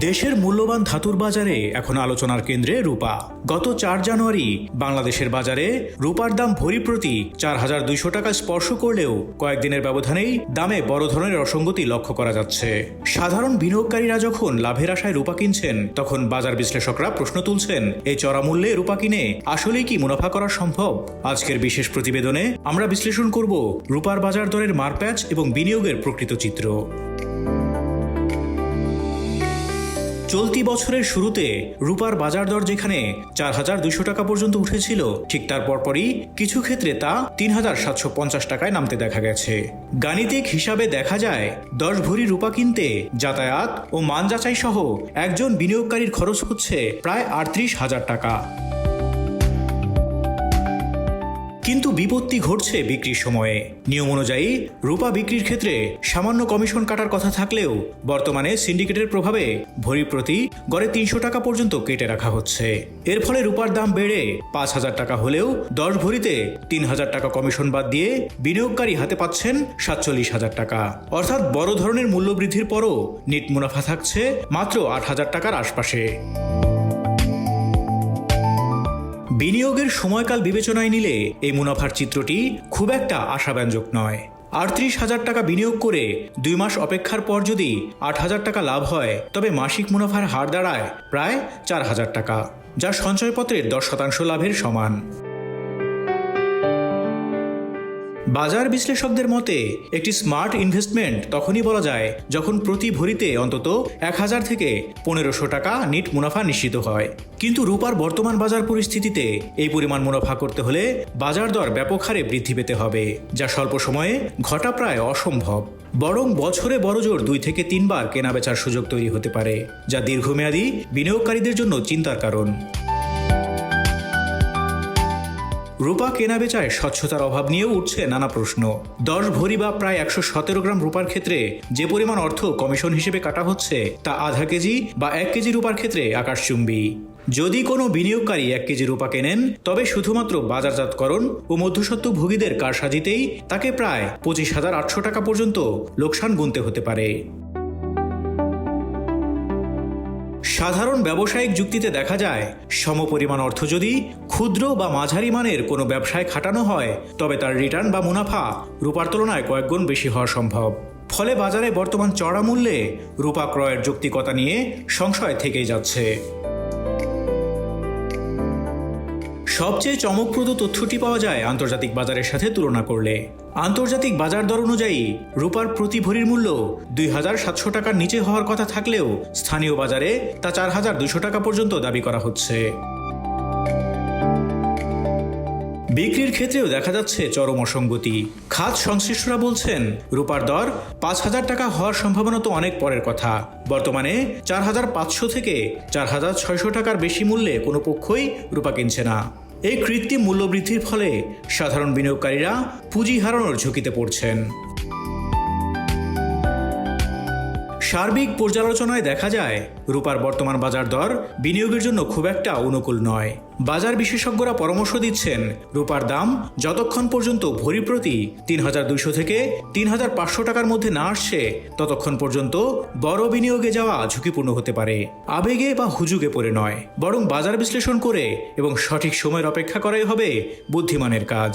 দেশের মূল্যবান ধাতুর বাজারে এখন আলোচনার কেন্দ্রে রূপা। গত 4 জানুয়ারি বাংলাদেশের বাজারে রূপার দাম ভরি প্রতি 4,200 টাকা স্পর্শ করলেও কয়েকদিনের ব্যবধানেই দামে বড় ধরনের অসঙ্গতি লক্ষ্য করা যাচ্ছে। সাধারণ বিনিয়োগকারীরা যখন লাভের আশায় রূপা কিনছেন, তখন বাজার বিশ্লেষকরা প্রশ্ন তুলছেন, এই চড়া মূল্যে রূপা কিনে আসলেই কি মুনাফা করা সম্ভব? আজকের বিশেষ প্রতিবেদনে আমরা বিশ্লেষণ করব রূপার বাজার দরের মারপ্যাচ এবং বিনিয়োগের প্রকৃত চিত্র। চলতি বছরের শুরুতে রূপার বাজার দর যেখানে 4,200 টাকা পর্যন্ত উঠেছিল, ঠিক তার পরপরই কিছু ক্ষেত্রে তা 3,750 টাকায় নামতে দেখা গেছে। গাণিতিক হিসাবে দেখা যায় 10 ভরি রূপা কিনতে যাতায়াত ও মান যাচাই সহ একজন বিনিয়োগকারীর খরচ হচ্ছে প্রায় 38,000 টাকা। কিন্তু বিপত্তি ঘটছে বিক্রির সময়ে। নিয়ম অনুযায়ী রূপা বিক্রির ক্ষেত্রে সামান্য কমিশন কাটার কথা থাকলেও বর্তমানে সিন্ডিকেটের প্রভাবে ভরি প্রতি গড়ে 300 টাকা পর্যন্ত কেটে রাখা হচ্ছে। এর ফলে রূপার দাম বেড়ে 5,000 টাকা হলেও 10 ভরিতে 3,000 টাকা কমিশন বাদ দিয়ে বিনিয়োগকারী হাতে পাচ্ছেন 47,000 টাকা। অর্থাৎ বড় ধরনের মূল্যবৃদ্ধির পরও নেট মুনাফা থাকছে মাত্র 8,000 টাকার আশপাশে। বিনিয়োগের সময়কাল বিবেচনায় নিলে এই মুনাফার চিত্রটি খুব একটা আশাব্যঞ্জক নয়। 38,000 টাকা বিনিয়োগ করে 2 মাস অপেক্ষার পর যদি 8,000 টাকা লাভ হয়, তবে মাসিক মুনাফার হার দাঁড়ায় প্রায় 4,000 টাকা, যা সঞ্চয়পত্রের 10% লাভের সমান। বাজার বিশ্লেষকদের মতে একটি স্মার্ট ইনভেস্টমেন্ট তখনই বলা যায় যখন প্রতি ভরিতে অন্তত 1,000 থেকে 1,500 টাকা নেট মুনাফা নিশ্চিত হয়। কিন্তু রূপার বর্তমান বাজার পরিস্থিতিতে এই পরিমাণ মুনাফা করতে হলে বাজার দর ব্যাপক হারে বৃদ্ধি পেতে হবে, যা স্বল্প সময়ে ঘটা প্রায় অসম্ভব। বরং বছরে বড়জোর 2 থেকে 3 বার কেনাবেচার সুযোগ তৈরি হতে পারে, যা দীর্ঘমেয়াদী বিনিয়োগকারীদের জন্য চিন্তার কারণ। রূপা কেনাবেচায় স্বচ্ছতার অভাব নিয়েও উঠছে নানা প্রশ্ন। 10 ভরি বা প্রায় 117 গ্রাম রূপার ক্ষেত্রে যে পরিমাণ অর্থ কমিশন হিসেবে কাটা হচ্ছে, তা আধা কেজি বা 1 কেজি রূপার ক্ষেত্রে আকাশচুম্বী। যদি কোনো বিনিয়োগকারী 1 কেজি রূপা কেনেন, তবে শুধুমাত্র বাজারজাতকরণ ও মধ্যস্বত্বভোগীদের কারসাজিতেই তাকে প্রায় 25,800 টাকা পর্যন্ত লোকসান গুনতে হতে পারে। সাধারণ ব্যবসায়িক যুক্তিতে দেখা যায়, সমপরিমাণ অর্থ যদি ক্ষুদ্র বা মাঝারি মানের কোনো ব্যবসায় খাটানো হয়, তবে তার রিটার্ন বা মুনাফা রূপার তুলনায় কয়েক গুণ বেশি হওয়া সম্ভব। ফলে বাজারে বর্তমান চড়া মূল্যে রূপা ক্রয়ের যৌক্তিকতা নিয়ে সংশয় থেকেই যাচ্ছে। সবচেয়ে চমকপ্রদ তথ্যটি পাওয়া যায় আন্তর্জাতিক বাজারের সাথে তুলনা করলে। আন্তর্জাতিক বাজার দর অনুযায়ী রূপার প্রতি ভরির মূল্য 2,700 টাকার নিচে হওয়ার কথা থাকলেও স্থানীয় বাজারে তা 4,200 টাকা পর্যন্ত দাবি করা হচ্ছে। বিক্রির ক্ষেত্রেও দেখা যাচ্ছে চরম অসঙ্গতি। খাত সংশ্লিষ্টরা বলছেন, রূপার দর 5,000 টাকা হওয়ার সম্ভাবনা তো অনেক পরের কথা। বর্তমানে 4,500 থেকে 4,600 টাকার বেশি মূল্যে কোনো পক্ষই রূপা কিনছে না। এই কৃত্রিম মূল্যবৃদ্ধির ফলে সাধারণ বিনিয়োগকারীরা পুঁজি হারানোর ঝুঁকিতে পড়ছেন। সার্বিক পর্যালোচনায় দেখা যায়, রূপার বর্তমান বাজার দর বিনিয়োগের জন্য খুব একটা অনুকূল নয়। বাজার বিশেষজ্ঞরা পরামর্শ দিচ্ছেন, রূপার দাম যতক্ষণ পর্যন্ত ভরি প্রতি 3,200 থেকে 3,500 টাকার মধ্যে না আসছে, ততক্ষণ পর্যন্ত বড় বিনিয়োগে যাওয়া ঝুঁকিপূর্ণ হতে পারে। আবেগে বা হুজুগে পড়ে নয়, বরং বাজার বিশ্লেষণ করে এবং সঠিক সময়ের অপেক্ষা করাই হবে বুদ্ধিমানের কাজ।